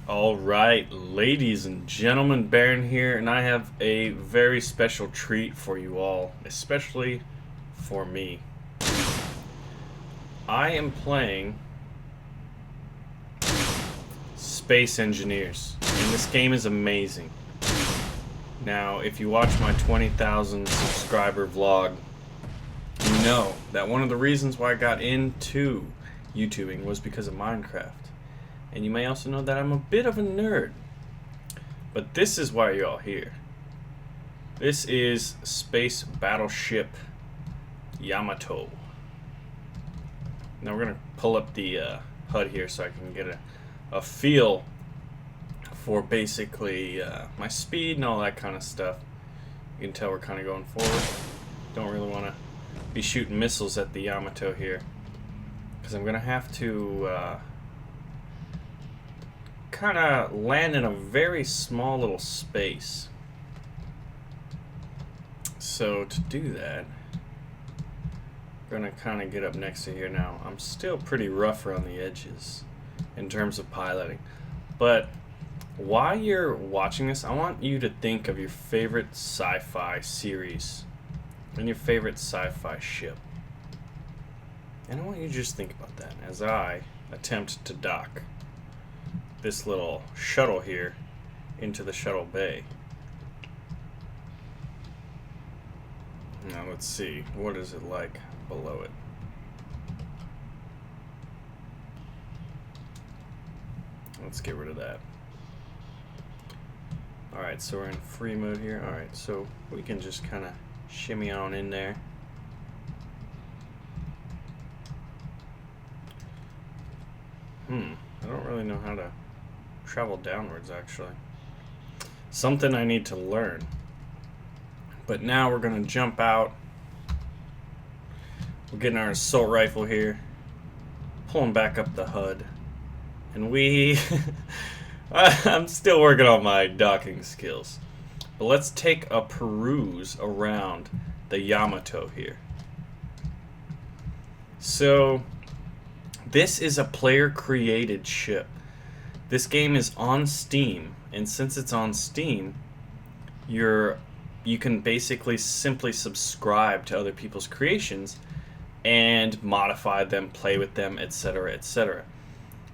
Alright, ladies and gentlemen, Baron here, and I have a very special treat for you all, especially for me. I am playing Space Engineers, and this game is amazing. Now, if you watch my 20,000 subscriber vlog, you know that one of the reasons why I got into YouTubing was because of Minecraft. And you may also know that I'm a bit of a nerd. But this is why you're all here. This is Space Battleship Yamato. Now we're going to pull up the HUD here so I can get a feel for basically my speed and all that kind of stuff. You can tell we're kind of going forward. Don't really want to be shooting missiles at the Yamato here, because I'm going to have to kind of land in a very small little space. So to do that, I'm going to kind of get up next to here now. I'm still pretty rough around the edges in terms of piloting. But while you're watching this, I want you to think of your favorite sci-fi series and your favorite sci-fi ship. And I want you to just think about that as I attempt to dock this little shuttle here into the shuttle bay. Now let's see, what is it like below it? Let's get rid of that. Alright, so we're in free mode here. Alright, so we can just kind of shimmy on in there. I don't really know how to travel downwards, actually. Something I need to learn. But now we're going to jump out. We're getting our assault rifle here. Pulling back up the HUD. And we... I'm still working on my docking skills. But let's take a peruse around the Yamato here. So, this is a player-created ship. This game is on Steam, and since it's on Steam, you can basically simply subscribe to other people's creations and modify them, play with them, etc., etc.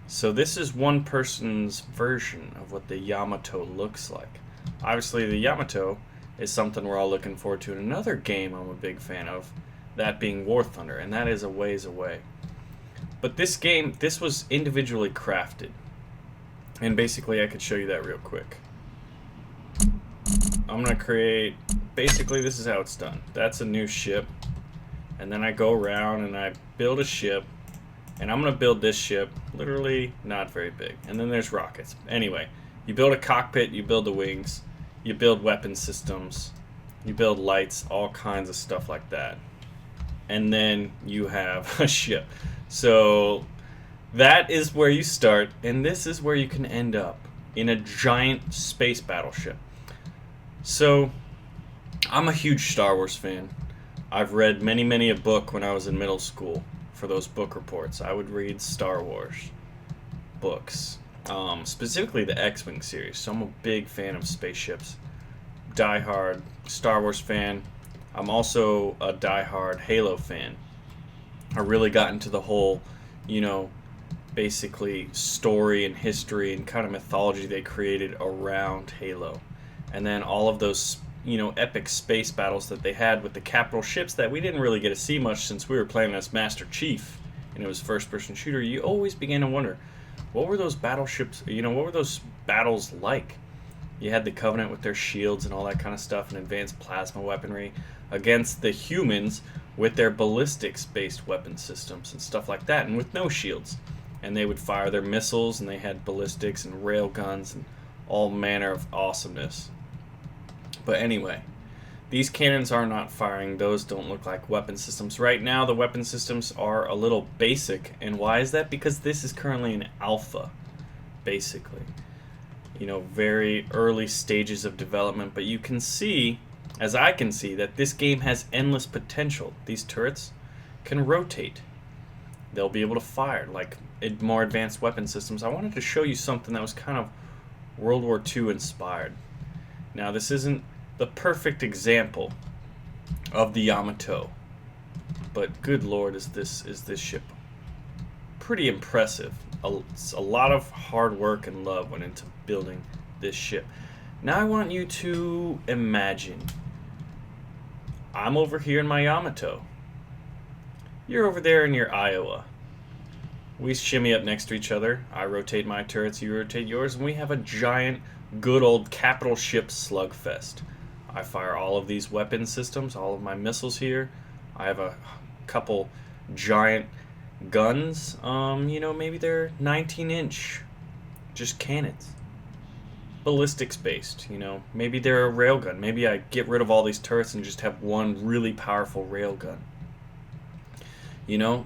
So this is one person's version of what the Yamato looks like. Obviously, the Yamato is something we're all looking forward to in another game I'm a big fan of, that being War Thunder, and that is a ways away. But this game, this was individually crafted. And basically, I could show you that real quick. I'm going to create, basically this is how it's done. That's a new ship. And then I go around and I build a ship. And I'm going to build this ship, literally not very big. And then there's rockets. Anyway, you build a cockpit, you build the wings, you build weapon systems, you build lights, all kinds of stuff like that. And then you have a ship. So that is where you start, and this is where you can end up, in a giant space battleship. So, I'm a huge Star Wars fan. I've read many a book when I was in middle school for those book reports. I would read Star Wars books, specifically the X-Wing series. So I'm a big fan of spaceships. Die-hard Star Wars fan. I'm also a die-hard Halo fan. I really got into the whole, basically story and history and kind of mythology they created around Halo. And then all of those, epic space battles that they had with the capital ships that we didn't really get to see much since we were playing as Master Chief and it was first-person shooter. You always began to wonder, what were those battleships, what were those battles like? You had the Covenant with their shields and all that kind of stuff and advanced plasma weaponry against the humans with their ballistics-based weapon systems and stuff like that, and with no shields. And they would fire their missiles, and they had ballistics and rail guns and all manner of awesomeness. But anyway, these cannons are not firing. Those don't look like weapon systems. Right now, the weapon systems are a little basic. And why is that? Because this is currently an alpha, basically. Very early stages of development. But you can see, as I can see, that this game has endless potential. These turrets can rotate. they'll be able to fire like more advanced weapon systems. I wanted to show you something that was kind of World War II inspired. Now, this isn't the perfect example of the Yamato, but good lord, is this ship pretty impressive. A lot of hard work and love went into building this ship. Now I want you to imagine I'm over here in my Yamato. You're over there in your Iowa. We shimmy up next to each other. I rotate my turrets, you rotate yours, and we have a giant, good old capital ship slugfest. I fire all of these weapon systems, all of my missiles here. I have a couple giant guns. Maybe they're 19-inch, just cannons. Ballistics based, maybe they're a railgun. Maybe I get rid of all these turrets and just have one really powerful railgun.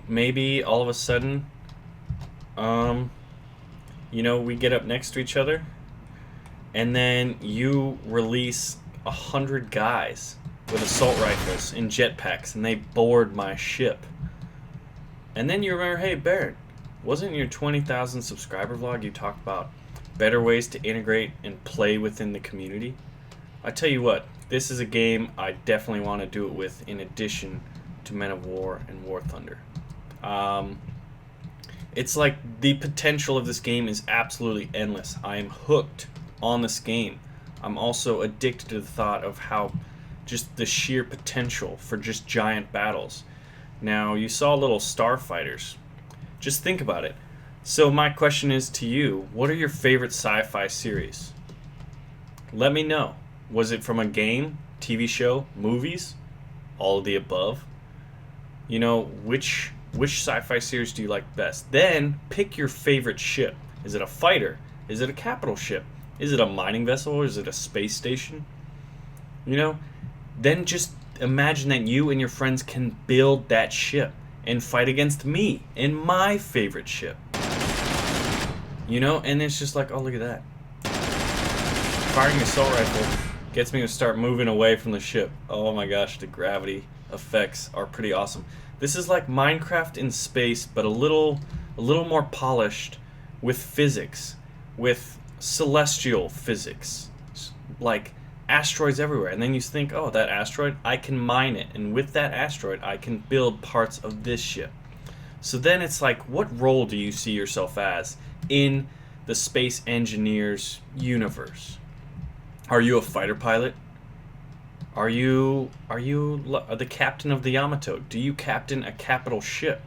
Maybe all of a sudden, we get up next to each other, and then you release 100 guys with assault rifles and jetpacks, and they board my ship. And then you remember, hey, Baron, wasn't in your 20,000 subscriber vlog you talked about better ways to integrate and play within the community? I tell you what, this is a game I definitely want to do it with, in addition to Men of War and War Thunder. It's like the potential of this game is absolutely endless. I am hooked on this game. I'm also addicted to the thought of how just the sheer potential for just giant battles. Now, you saw little starfighters. Just think about it. So my question is to you, what are your favorite sci-fi series? Let me know. Was it from a game, TV show, movies? All of the above? Which sci-fi series do you like best? Then pick your favorite ship. Is it a fighter? Is it a capital ship? Is it a mining vessel, or is it a space station? Then just imagine that you and your friends can build that ship and fight against me in my favorite ship. And it's just like, oh, look at that. Firing the assault rifle gets me to start moving away from the ship. Oh my gosh, the gravity effects are pretty awesome. This is like Minecraft in space, but a little more polished with physics, with celestial physics, like asteroids everywhere. And then you think, oh, that asteroid, I can mine it, and with that asteroid I can build parts of this ship. So then it's like, what role do you see yourself as in the space engineers universe? Are you a fighter pilot? Are you the captain of the Yamato? Do you captain a capital ship?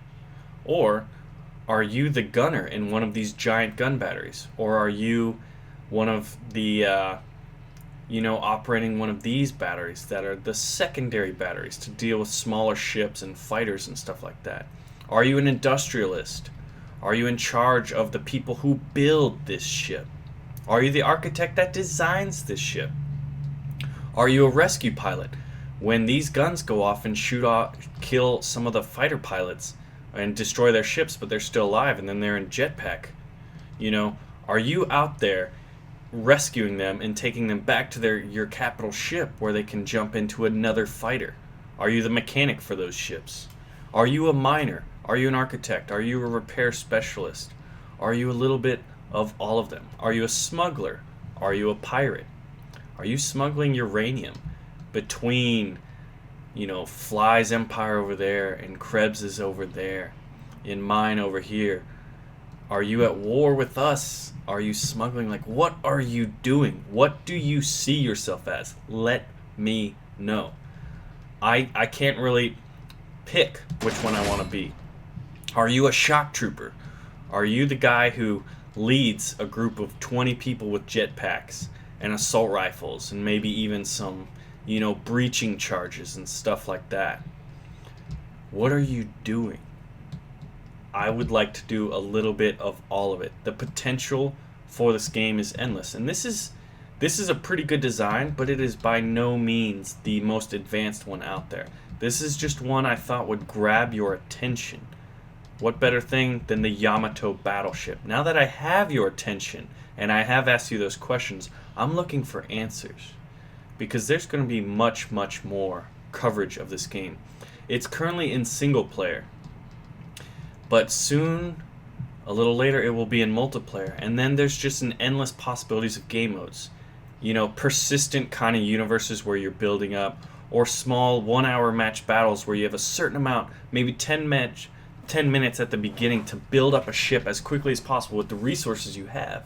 Or are you the gunner in one of these giant gun batteries? Or are you one of the operating one of these batteries that are the secondary batteries to deal with smaller ships and fighters and stuff like that? Are you an industrialist? Are you in charge of the people who build this ship? Are you the architect that designs this ship? Are you a rescue pilot? When these guns go off and kill some of the fighter pilots and destroy their ships, but they're still alive, and then they're in jetpack. Are you out there rescuing them and taking them back to your capital ship where they can jump into another fighter? Are you the mechanic for those ships? Are you a miner? Are you an architect? Are you a repair specialist? Are you a little bit of all of them? Are you a smuggler? Are you a pirate? Are you smuggling uranium between, Fly's empire over there and Krebs's over there, in mine over here? Are you at war with us? Are you smuggling? Like, what are you doing? What do you see yourself as? Let me know. I can't really pick which one I want to be. Are you a shock trooper? Are you the guy who leads a group of 20 people with jetpacks and assault rifles and maybe even some, breaching charges and stuff like that? What are you doing? I would like to do a little bit of all of it. The potential for this game is endless, and this is a pretty good design, but it is by no means the most advanced one out there. This is just one I thought would grab your attention. What better thing than the Yamato battleship? Now that I have your attention and I have asked you those questions, I'm looking for answers, because there's going to be much, much more coverage of this game. It's currently in single player. But soon, a little later, it will be in multiplayer. And then there's just an endless possibilities of game modes. You know, persistent kind of universes where you're building up, or small 1-hour match battles where you have a certain amount, maybe 10 minutes at the beginning to build up a ship as quickly as possible with the resources you have.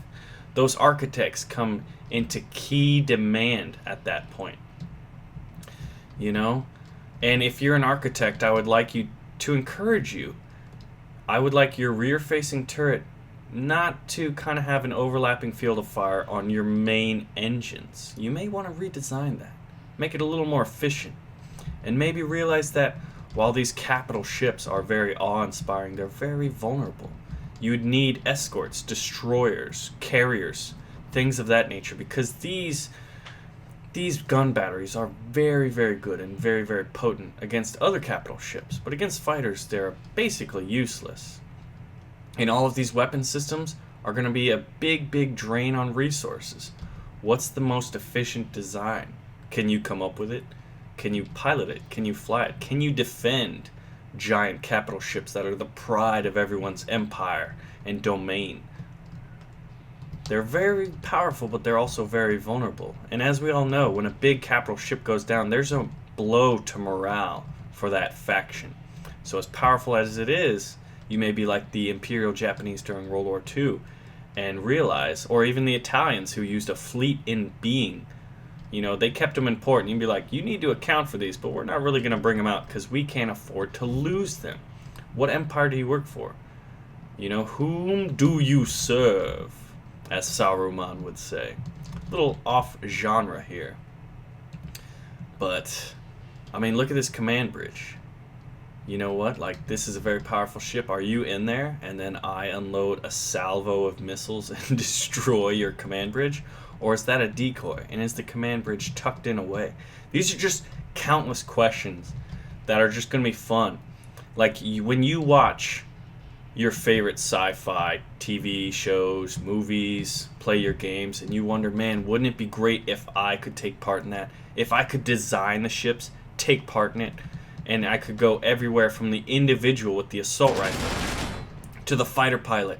Those architects come into key demand at that point. You know? And if you're an architect, I would like you to encourage you. I would like your rear-facing turret not to kind of have an overlapping field of fire on your main engines. You may want to redesign that. Make it a little more efficient. And maybe realize that while these capital ships are very awe-inspiring, they're very vulnerable. You would need escorts, destroyers, carriers, things of that nature, because these gun batteries are very, very good and very, very potent against other capital ships, but against fighters they're basically useless. And all of these weapon systems are going to be a big, big drain on resources. What's the most efficient design? Can you come up with it? Can you pilot it? Can you fly it? Can you defend giant capital ships that are the pride of everyone's empire and domain? They're very powerful, but they're also very vulnerable. And as we all know, when a big capital ship goes down, there's a blow to morale for that faction. So as powerful as it is, you may be like the Imperial Japanese during World War II and realize, or even the Italians who used a fleet in being. You know, they kept them in port, and you'd be like, you need to account for these, but we're not really going to bring them out because we can't afford to lose them. What empire do you work for? You know, whom do you serve? As Saruman would say. A little off genre here. But, I mean, look at this command bridge. You know what? Like, this is a very powerful ship. Are you in there? And then I unload a salvo of missiles and destroy your command bridge? Or is that a decoy? And is the command bridge tucked in away? These are just countless questions that are just going to be fun. Like, when you watch your favorite sci-fi TV shows, movies, play your games, and you wonder, man, wouldn't it be great if I could take part in that? If I could design the ships, take part in it, and I could go everywhere from the individual with the assault rifle to the fighter pilot,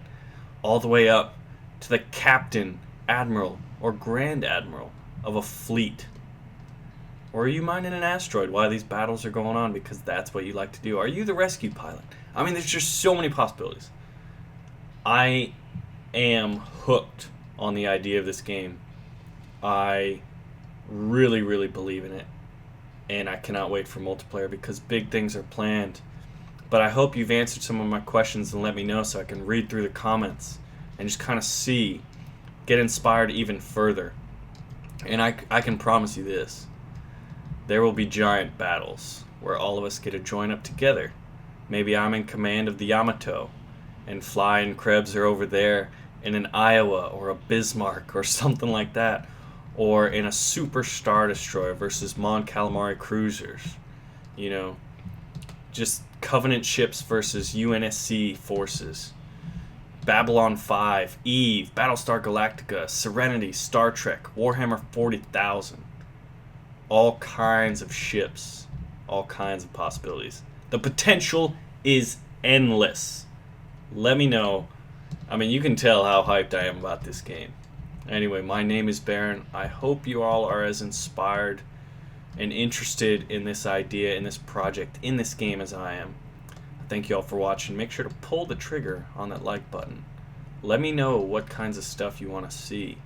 all the way up to the captain, admiral, or grand admiral of a fleet. Or are you mining an asteroid while these battles are going on because that's what you like to do? Are you the rescue pilot? I mean, there's just so many possibilities. I am hooked on the idea of this game. I really, really believe in it. And I cannot wait for multiplayer because big things are planned. But I hope you've answered some of my questions and let me know so I can read through the comments and just kind of see, get inspired even further. And I can promise you this. There will be giant battles where all of us get to join up together. Maybe I'm in command of the Yamato, and Fly and Krebs are over there in an Iowa or a Bismarck or something like that. Or in a Super Star Destroyer versus Mon Calamari cruisers. You know, just Covenant ships versus UNSC forces. Babylon 5, Eve, Battlestar Galactica, Serenity, Star Trek, Warhammer 40,000. All kinds of ships. All kinds of possibilities. The potential is endless. Let me know. I mean, you can tell how hyped I am about this game. Anyway, my name is Baron. I hope you all are as inspired and interested in this idea, in this project, in this game as I am. Thank you all for watching. Make sure to pull the trigger on that like button. Let me know what kinds of stuff you want to see.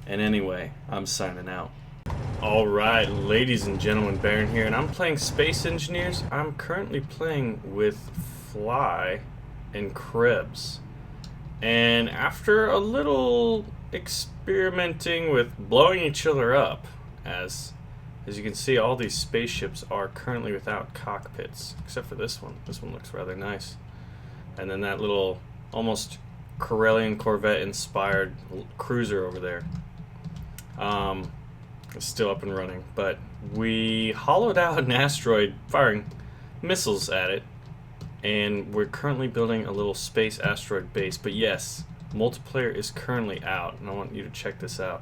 And anyway, I'm signing out. Alright, ladies and gentlemen, Baron here, and I'm playing Space Engineers. I'm currently playing with Fly and Krebs. And after a little experimenting with blowing each other up, as you can see, all these spaceships are currently without cockpits, except for this one. This one looks rather nice. And then that little, almost Corellian Corvette-inspired cruiser over there. It's still up and running, but we hollowed out an asteroid firing missiles at it, and we're currently building a little space asteroid base. But yes, multiplayer is currently out, and I want you to check this out.